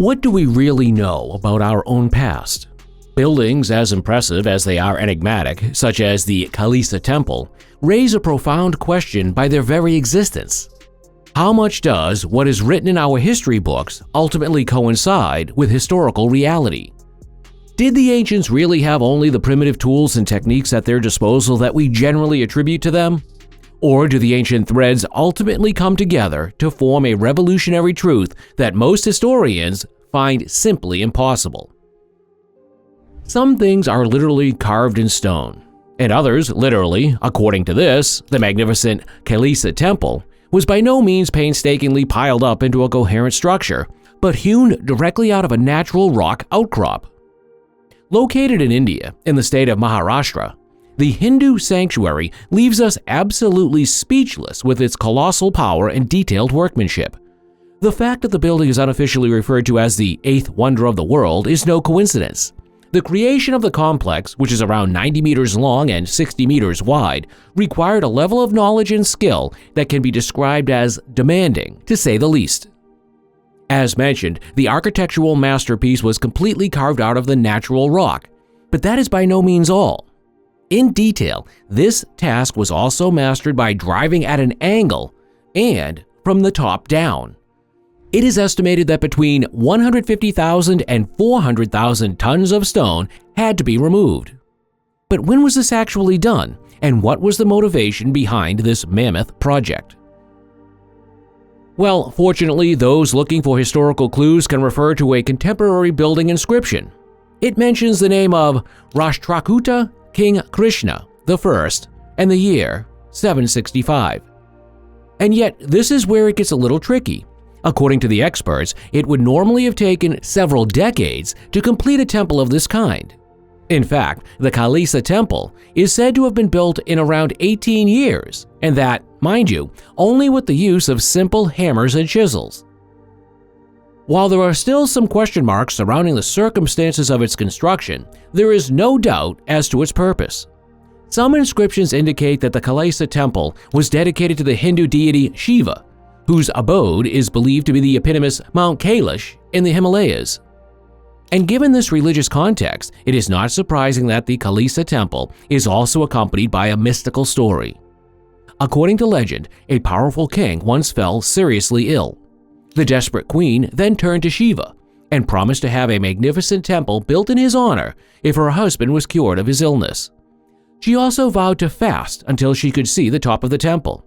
What do we really know about our own past? Buildings as impressive as they are enigmatic, such as the Kalisa Temple, raise a profound question by their very existence. How much does what is written in our history books ultimately coincide with historical reality? Did the ancients really have only the primitive tools and techniques at their disposal that we generally attribute to them? Or do the ancient threads ultimately come together to form a revolutionary truth that most historians find simply impossible? Some things are literally carved in stone, and others literally, according to this, the magnificent Kailasa Temple, was by no means painstakingly piled up into a coherent structure, but hewn directly out of a natural rock outcrop. Located in India, in the state of Maharashtra, the Hindu sanctuary leaves us absolutely speechless with its colossal power and detailed workmanship. The fact that the building is unofficially referred to as the eighth wonder of the world is no coincidence. The creation of the complex, which is around 90 meters long and 60 meters wide, required a level of knowledge and skill that can be described as demanding, to say the least. As mentioned, the architectural masterpiece was completely carved out of the natural rock, but that is by no means all. In detail, this task was also mastered by driving at an angle and from the top down. It is estimated that between 150,000 and 400,000 tons of stone had to be removed. But when was this actually done, and what was the motivation behind this mammoth project? Well, fortunately, those looking for historical clues can refer to a contemporary building inscription. It mentions the name of Rashtrakuta King Krishna I and the year 765. And yet, this is where it gets a little tricky. According to the experts, it would normally have taken several decades to complete a temple of this kind. In fact, the Kalisa Temple is said to have been built in around 18 years, and that, mind you, only with the use of simple hammers and chisels. While there are still some question marks surrounding the circumstances of its construction, there is no doubt as to its purpose. Some inscriptions indicate that the Kailasa Temple was dedicated to the Hindu deity Shiva, whose abode is believed to be the eponymous Mount Kailash in the Himalayas. And given this religious context, it is not surprising that the Kalisa Temple is also accompanied by a mystical story. According to legend, a powerful king once fell seriously ill. The desperate queen then turned to Shiva and promised to have a magnificent temple built in his honor if her husband was cured of his illness. She also vowed to fast until she could see the top of the temple.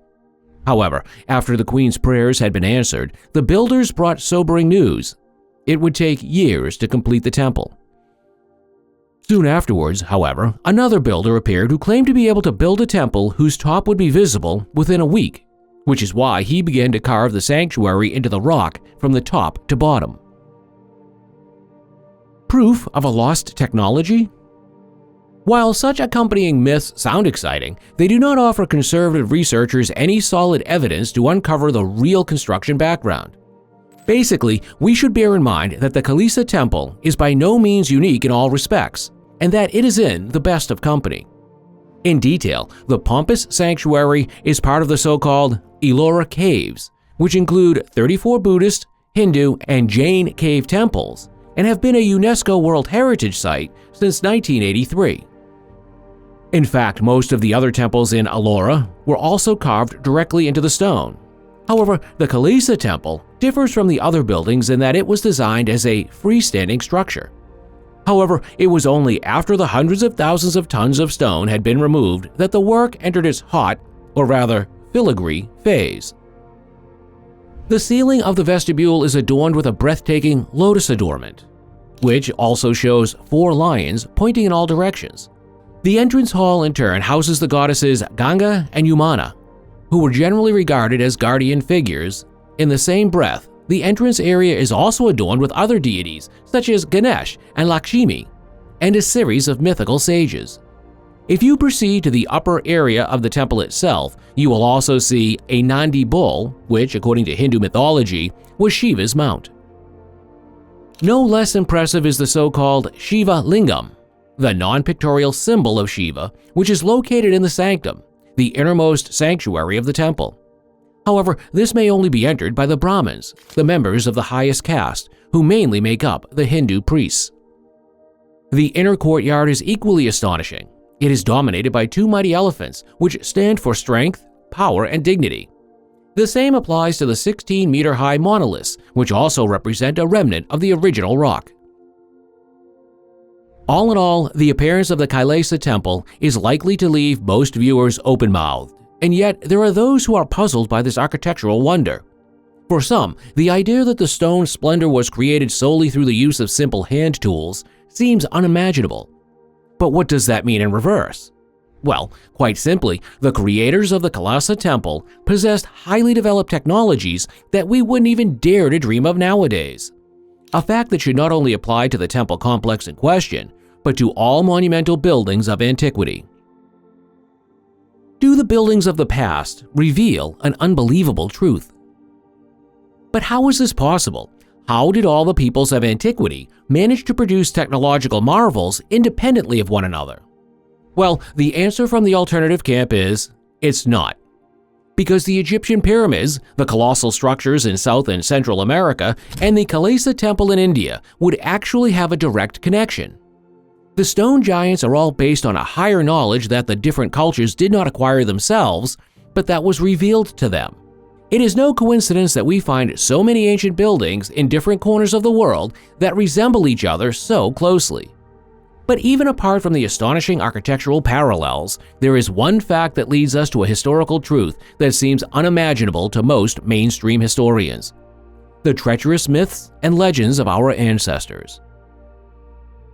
However, after the queen's prayers had been answered, the builders brought sobering news. It would take years to complete the temple. Soon afterwards, however, another builder appeared who claimed to be able to build a temple whose top would be visible within a week, which is why he began to carve the sanctuary into the rock from the top to bottom. Proof of a lost technology? While such accompanying myths sound exciting, they do not offer conservative researchers any solid evidence to uncover the real construction background. Basically, we should bear in mind that the Kalisa Temple is by no means unique in all respects, and that it is in the best of company. In detail, the pompous sanctuary is part of the so-called Ellora Caves, which include 34 Buddhist, Hindu, and Jain cave temples, and have been a UNESCO World Heritage Site since 1983. In fact, most of the other temples in Ellora were also carved directly into the stone. However, the Kalisa Temple differs from the other buildings in that it was designed as a freestanding structure. However, it was only after the hundreds of thousands of tons of stone had been removed that the work entered its hot, or rather filigree, phase. The ceiling of the vestibule is adorned with a breathtaking lotus adornment, which also shows 4 lions pointing in all directions. The entrance hall in turn houses the goddesses Ganga and Yamuna, who were generally regarded as guardian figures. In the same breath, the entrance area is also adorned with other deities such as Ganesh and Lakshmi, and a series of mythical sages. If you proceed to the upper area of the temple itself, you will also see a Nandi bull, which, according to Hindu mythology, was Shiva's mount. No less impressive is the so-called Shiva Lingam, the non-pictorial symbol of Shiva, which is located in the sanctum, the innermost sanctuary of the temple. However, this may only be entered by the Brahmins, the members of the highest caste, who mainly make up the Hindu priests. The inner courtyard is equally astonishing. It is dominated by two mighty elephants, which stand for strength, power, and dignity. The same applies to the 16-meter-high monoliths, which also represent a remnant of the original rock. All in all, the appearance of the Kailasa Temple is likely to leave most viewers open-mouthed, and yet there are those who are puzzled by this architectural wonder. For some, the idea that the stone splendor was created solely through the use of simple hand tools seems unimaginable. But what does that mean in reverse? Well, quite simply, the creators of the Kailasa Temple possessed highly developed technologies that we wouldn't even dare to dream of nowadays. A fact that should not only apply to the temple complex in question, but to all monumental buildings of antiquity. Do the buildings of the past reveal an unbelievable truth? But how is this possible? How did all the peoples of antiquity manage to produce technological marvels independently of one another? Well, the answer from the alternative camp is, it's not. Because the Egyptian pyramids, the colossal structures in South and Central America, and the Kalisa Temple in India would actually have a direct connection. The stone giants are all based on a higher knowledge that the different cultures did not acquire themselves, but that was revealed to them. It is no coincidence that we find so many ancient buildings in different corners of the world that resemble each other so closely. But even apart from the astonishing architectural parallels, there is one fact that leads us to a historical truth that seems unimaginable to most mainstream historians: the treacherous myths and legends of our ancestors.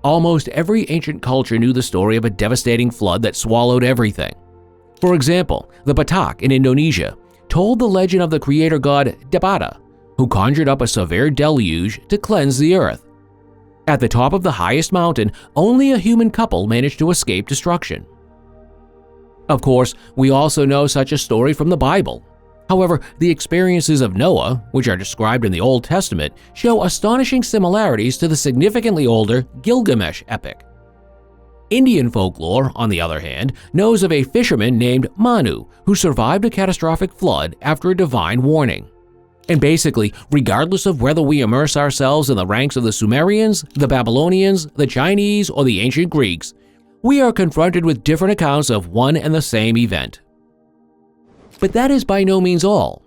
Almost every ancient culture knew the story of a devastating flood that swallowed everything. For example, the Batak in Indonesia told the legend of the creator god Debata, who conjured up a severe deluge to cleanse the earth. At the top of the highest mountain, only a human couple managed to escape destruction. Of course, we also know such a story from the Bible. However, the experiences of Noah, which are described in the Old Testament, show astonishing similarities to the significantly older Gilgamesh epic. Indian folklore, on the other hand, knows of a fisherman named Manu who survived a catastrophic flood after a divine warning. And basically, regardless of whether we immerse ourselves in the ranks of the Sumerians, the Babylonians, the Chinese, or the ancient Greeks, we are confronted with different accounts of one and the same event. But that is by no means all.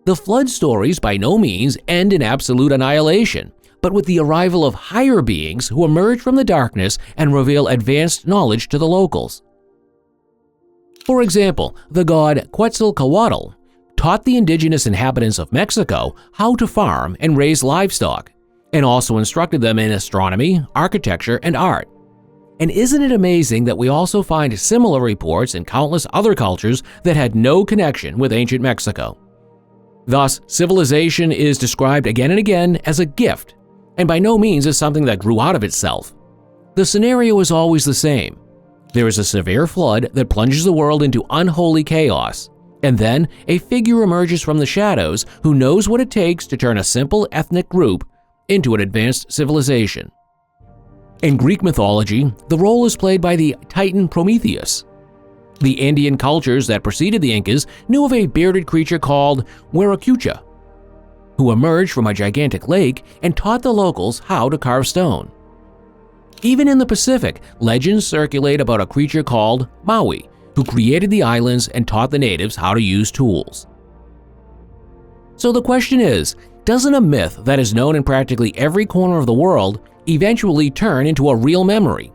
The flood stories by no means end in absolute annihilation, but with the arrival of higher beings who emerge from the darkness and reveal advanced knowledge to the locals. For example, the god Quetzalcoatl taught the indigenous inhabitants of Mexico how to farm and raise livestock, and also instructed them in astronomy, architecture, and art. And isn't it amazing that we also find similar reports in countless other cultures that had no connection with ancient Mexico? Thus, civilization is described again and again as a gift, and by no means as something that grew out of itself. The scenario is always the same. There is a severe flood that plunges the world into unholy chaos, and then a figure emerges from the shadows who knows what it takes to turn a simple ethnic group into an advanced civilization. In Greek mythology, the role is played by the Titan Prometheus. The Andean cultures that preceded the Incas knew of a bearded creature called Wirakucha, who emerged from a gigantic lake and taught the locals how to carve stone. Even in the Pacific, legends circulate about a creature called Maui, who created the islands and taught the natives how to use tools. So the question is, doesn't a myth that is known in practically every corner of the world eventually turn into a real memory?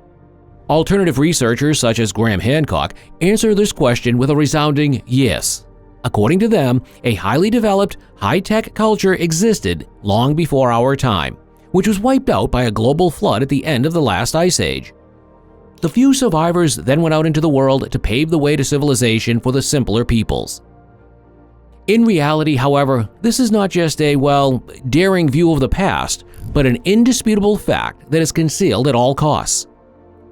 Alternative researchers such as Graham Hancock answer this question with a resounding yes. According to them, a highly developed, high-tech culture existed long before our time, which was wiped out by a global flood at the end of the last ice age. The few survivors then went out into the world to pave the way to civilization for the simpler peoples. In reality, however, this is not just a, daring view of the past, but an indisputable fact that is concealed at all costs.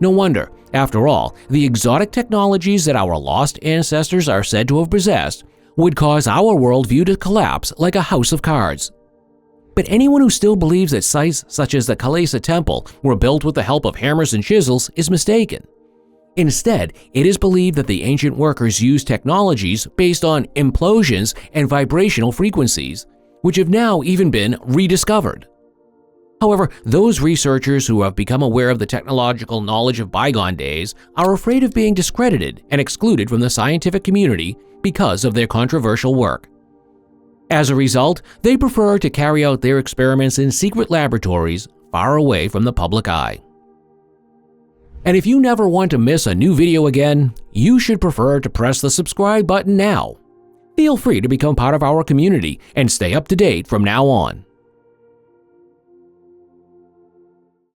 No wonder, after all, the exotic technologies that our lost ancestors are said to have possessed would cause our worldview to collapse like a house of cards. But anyone who still believes that sites such as the Kailasa Temple were built with the help of hammers and chisels is mistaken. Instead, it is believed that the ancient workers used technologies based on implosions and vibrational frequencies, which have now even been rediscovered. However, those researchers who have become aware of the technological knowledge of bygone days are afraid of being discredited and excluded from the scientific community because of their controversial work. As a result, they prefer to carry out their experiments in secret laboratories far away from the public eye. And if you never want to miss a new video again, you should prefer to press the subscribe button now. Feel free to become part of our community and stay up to date from now on.